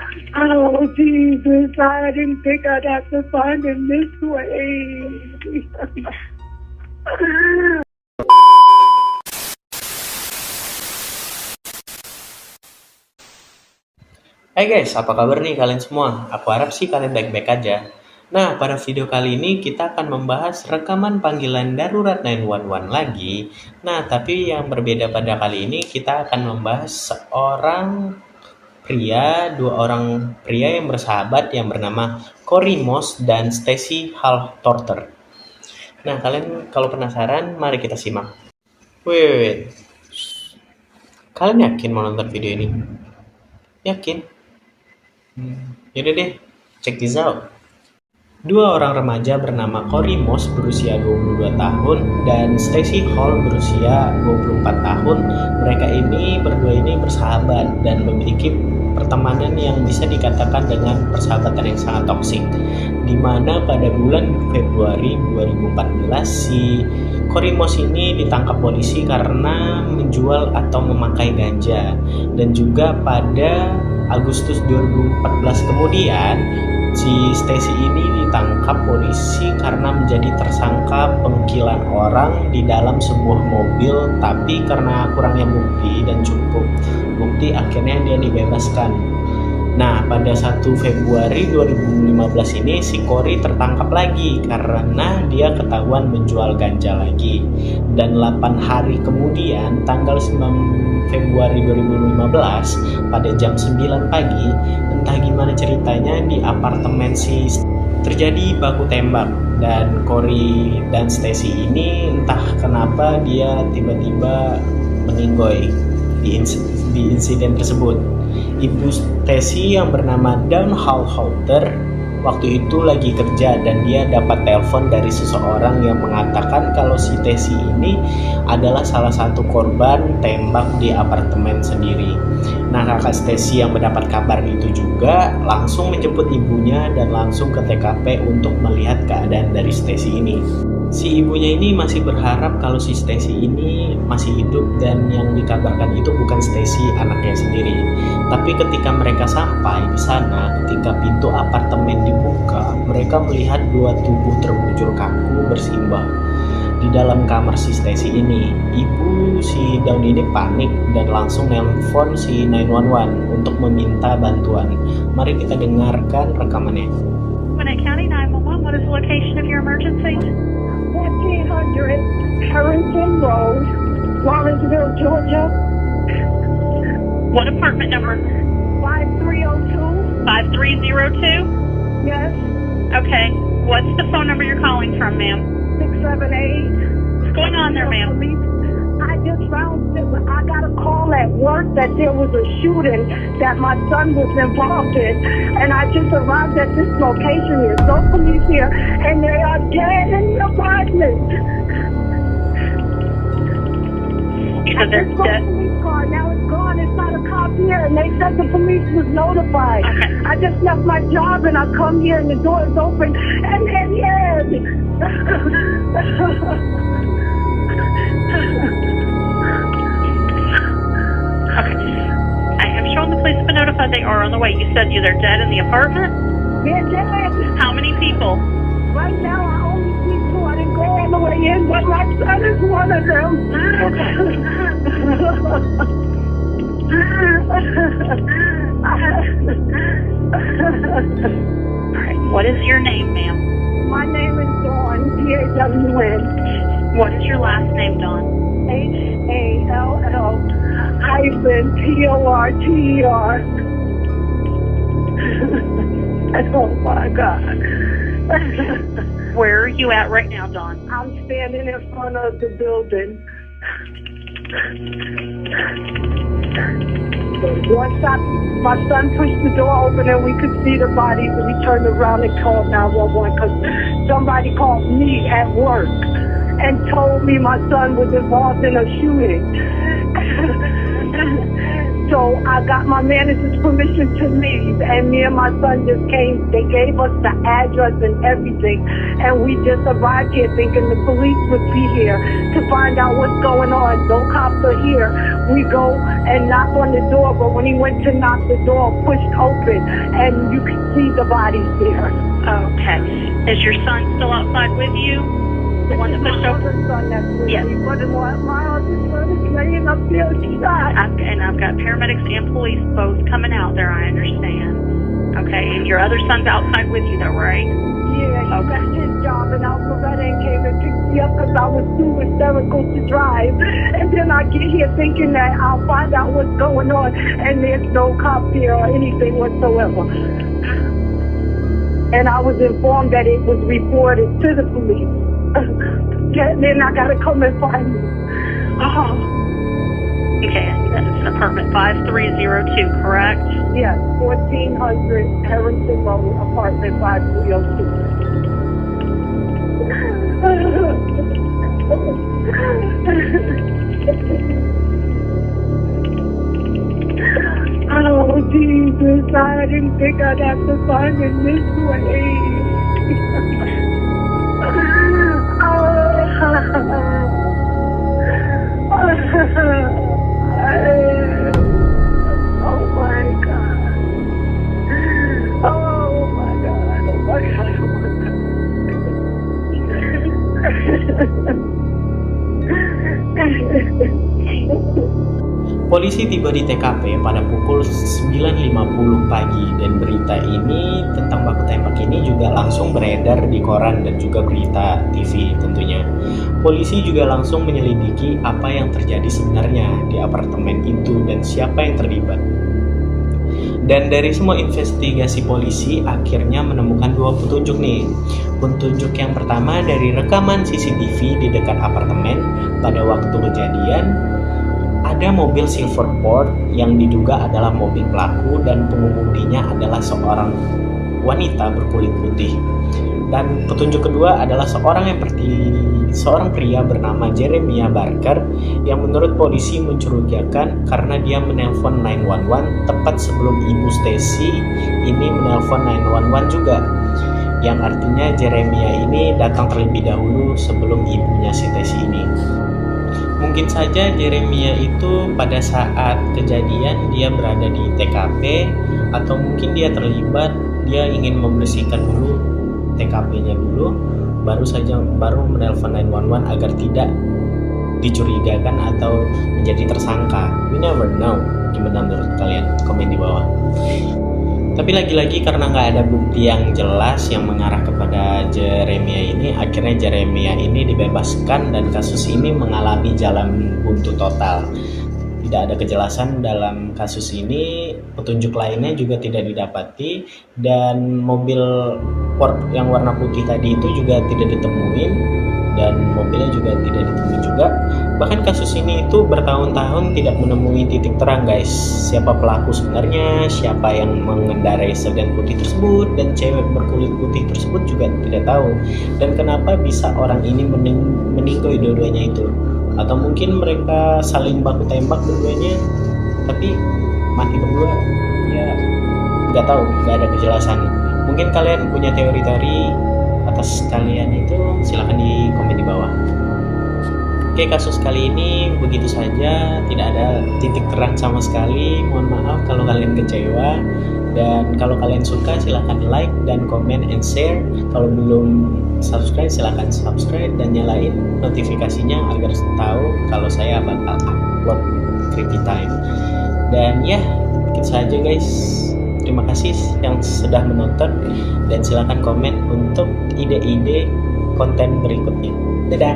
Oh, Jesus, I didn't think I'd have to find him this way. Hai guys, apa kabar nih kalian semua? Aku harap sih kalian baik-baik aja. Nah, pada video kali ini kita akan membahas rekaman panggilan darurat 911 lagi. Nah, tapi yang berbeda pada kali ini kita akan membahas dua orang pria yang bersahabat yang bernama Cory Moss dan Stacy Hall Torter. Nah, kalian kalau penasaran, mari kita simak. Wait. Kalian yakin mau nonton video ini? Yakin? Yaudah deh, check this out. Dua orang remaja bernama Cory Moss berusia 22 tahun dan Stacy Hall berusia 24 tahun. Mereka berdua ini bersahabat dan memiliki pertemanan yang bisa dikatakan dengan persahabatan yang sangat toksik. Di mana pada bulan Februari 2014 si Cory Moss ini ditangkap polisi karena menjual atau memakai ganja, dan juga pada Agustus 2014 kemudian si Stacy ini ditangkap polisi karena menjadi tersangka pengkilan orang di dalam sebuah mobil, tapi karena kurangnya bukti dan cukup bukti akhirnya dia dibebaskan. Nah, pada 1 Februari 2015 ini si Cory tertangkap lagi karena dia ketahuan menjual ganja lagi. Dan 8 hari kemudian, tanggal 9 Februari 2015 pada jam 9 pagi, entah gimana ceritanya di apartemen si terjadi baku tembak, dan Cory dan Stacy ini entah kenapa dia tiba-tiba meninggoy di insiden tersebut. Ibu Stacy yang bernama Dawn Hall-Holter waktu itu lagi kerja dan dia dapat telepon dari seseorang yang mengatakan kalau si Stacy ini adalah salah satu korban tembak di apartemen sendiri. Nah, kakak Stacy yang mendapat kabar itu juga langsung menjemput ibunya dan langsung ke TKP untuk melihat keadaan dari Stacy ini. Si ibunya ini masih berharap kalau si Stacy ini masih hidup dan yang dikabarkan itu bukan Stacy anaknya sendiri. Tapi ketika mereka sampai di sana, ketika pintu apartemen dibuka, mereka melihat dua tubuh terbujur kaku bersimbah di dalam kamar si Stacy ini. Ibu si Dawn ini panik dan langsung nelpon si 911 untuk meminta bantuan. Mari kita dengarkan rekamannya. Gwinnett County 911, what is the location of your emergency? 1400 Harrington Road, Lawrenceville, Georgia. What apartment number? 5302. 5302? Yes. Okay. What's the phone number you're calling from, ma'am? 678. What's going on there, ma'am? I just found that I got a call at work that there was a shooting that my son was involved in, and I just arrived at this location. There's no police here, and they are dead in the apartment. You said they're dead? Police car. Now it's gone. It's not a cop here, and they said the police was notified. Okay. I just left my job, and I come here, and the door is open, and they're dead. Okay. I have shown the police have been notified they are on the way. You said they're dead in the apartment? They're dead. How many people? Right now, I only see two. I didn't go all the way in, but my son is one of them. All right. What is your name, ma'am? My name is Dawn, D-A-W-N. What is your last name, Dawn? Hall-Porter. Oh my God. Where are you at right now, Dawn? I'm standing in front of the building. Once my son pushed the door open and we could see the bodies, and we turned around and called 911 because somebody called me at work and told me my son was involved in a shooting. So I got my manager's permission to leave, and me and my son just came. They gave us the address and everything, and we just arrived here thinking the police would be here to find out what's going on. No cops are here. We go and knock on the door, but when he went to knock, the door pushed open, and you can see the bodies there. Okay. Is your son still outside with you? The one that pushed My open? other son that's with Yes. me, but my other son is laying up there shot. I've got paramedics and police both coming out there, I understand. Okay, and your other son's outside with you though, right? Yeah, he left his job and Alpharetta and came and picked me up because I was too hysterical to drive. And then I get here thinking that I'll find out what's going on, and there's no cops here or anything whatsoever. And I was informed that it was reported to the police. And then I gotta come and find you. Oh, Okay, that's apartment 5302, correct? yes, 1400 Harrington Road, apartment 5302. Oh, Jesus, I didn't think I'd have to find it this way. Oh my God. Oh my God. Oh my God. Polisi tiba di TKP pada pukul 9.50 pagi dan berita ini tentang baku tembak ini juga langsung beredar di koran dan juga berita TV tentunya. Polisi juga langsung menyelidiki apa yang terjadi sebenarnya di apartemen itu dan siapa yang terlibat. Dan dari semua investigasi polisi akhirnya menemukan dua petunjuk nih. Petunjuk yang pertama dari rekaman CCTV di dekat apartemen pada waktu kejadian. Ada mobil Silverport yang diduga adalah mobil pelaku dan pengemudinya adalah seorang wanita berkulit putih. Dan petunjuk kedua adalah seorang pria bernama Jeremiah Barker yang menurut polisi mencurigakan karena dia menelpon 911 tepat sebelum Ibu Stacy ini menelpon 911 juga. Yang artinya Jeremiah ini datang terlebih dahulu sebelum ibunya si Stacy ini. Mungkin saja Jeremiah itu pada saat kejadian dia berada di TKP, atau mungkin dia terlibat, dia ingin membersihkan dulu TKP-nya dulu, baru menelpon 911 agar tidak dicurigakan atau menjadi tersangka. We never know. Gimana menurut kalian? Komen di bawah. Tapi lagi-lagi karena nggak ada bukti yang jelas yang mengarah kepada Jeremiah ini, akhirnya Jeremiah ini dibebaskan dan kasus ini mengalami jalan buntu total. Tidak ada kejelasan dalam kasus ini, petunjuk lainnya juga tidak didapati, dan mobil Ford yang warna putih tadi itu juga tidak ditemuin, dan mobilnya juga tidak ditemui juga. Bahkan kasus ini itu bertahun-tahun tidak menemui titik terang guys. Siapa pelaku sebenarnya, siapa yang mengendarai sedan putih tersebut, dan cewek berkulit putih tersebut juga tidak tahu. Dan kenapa bisa orang ini meninggal dua-duanya itu? Atau mungkin mereka saling baku tembak berdua-duanya, tapi mati berdua, ya nggak tahu, nggak ada kejelasan. Mungkin kalian punya teori-teori atas kalian itu, silahkan di komen di bawah. Oke, kasus kali ini begitu saja, tidak ada titik terang sama sekali. Mohon maaf kalau kalian kecewa, dan kalau kalian suka silahkan like dan comment and share. Kalau belum subscribe silahkan subscribe dan nyalain notifikasinya agar tahu kalau saya bakal upload Creepy Time. Dan ya, begitu saja guys. Terima kasih yang sudah menonton, dan silakan komen untuk ide-ide konten berikutnya. Dadah.